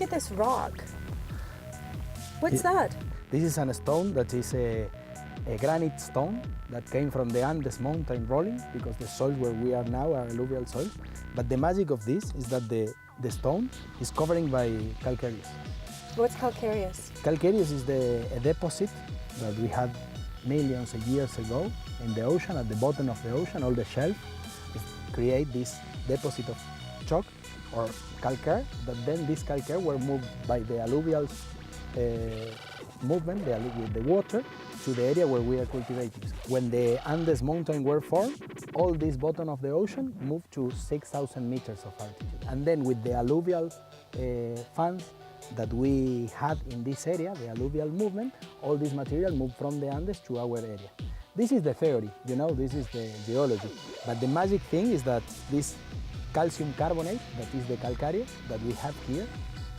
at this rock. What's that? This is a stone that is a granite stone that came from the Andes mountain rolling, because the soils where we are now are alluvial soils. But the magic of this is that the stone is covered by calcareous. What's calcareous? Calcareous is a deposit that we had millions of years ago in the ocean, at the bottom of the ocean. All the shelf create this deposit of chalk or calcare, but then this calcare were moved by the alluvial movement, the water, to the area where we are cultivating. When the Andes mountain were formed, all this bottom of the ocean moved to 6,000 meters of altitude. And then with the alluvial fans that we had in this area, the alluvial movement, all this material moved from the Andes to our area. This is the theory, you know, this is the geology. But the magic thing is that this calcium carbonate, that is the calcareous that we have here,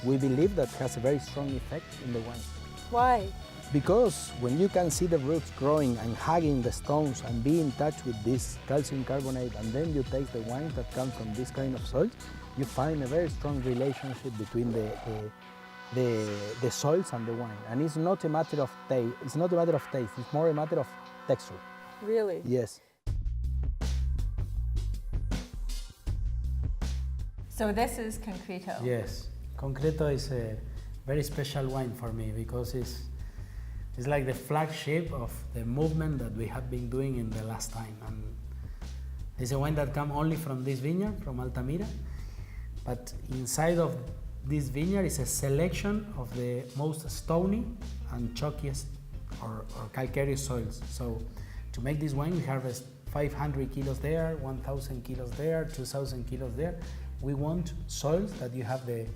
we believe that has a very strong effect in the wine. Why? Because when you can see the roots growing and hugging the stones and be in touch with this calcium carbonate, and then you taste the wines that come from this kind of soils, you find a very strong relationship between the soils and the wine. And it's not a matter of taste, it's more a matter of texture. Really? Yes. So this is Concreto. Yes, Concreto is a very special wine for me, because it's like the flagship of the movement that we have been doing in the last time. And it's a wine that comes only from this vineyard, from Altamira. But inside of this vineyard is a selection of the most stony and chalkiest or calcareous soils. So to make this wine, we harvest 500 kilos there, 1,000 kilos there, 2,000 kilos there. We want soils that you have the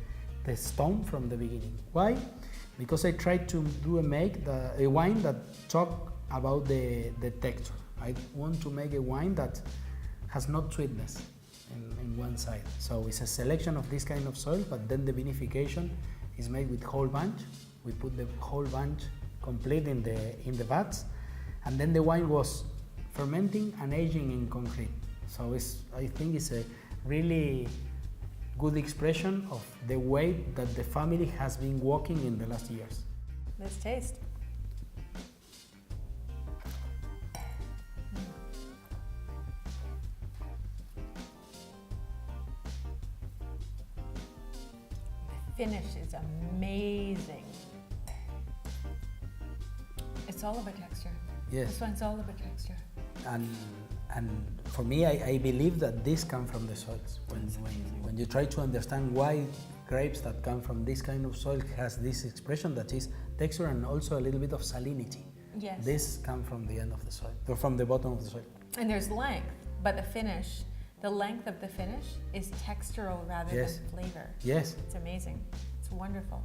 stone from the beginning. Why? Because I tried to do a wine that talk about the texture. I want to make a wine that has not sweetness in one side. So it's a selection of this kind of soil, but then the vinification is made with whole bunch. We put the whole bunch complete in the vats, and then the wine was fermenting and aging in concrete. So I think it's a really good expression of the way that the family has been walking in the last years. Let's taste. The finish is amazing. It's all about texture. Yes. This one's all about texture. And for me, I believe that this comes from the soils. When you try to understand why grapes that come from this kind of soil has this expression that is texture and also a little bit of salinity. Yes. This comes from the end of the soil, or from the bottom of the soil. And there's length, but the length of the finish is textural rather Yes. than flavor. Yes. It's amazing. It's wonderful.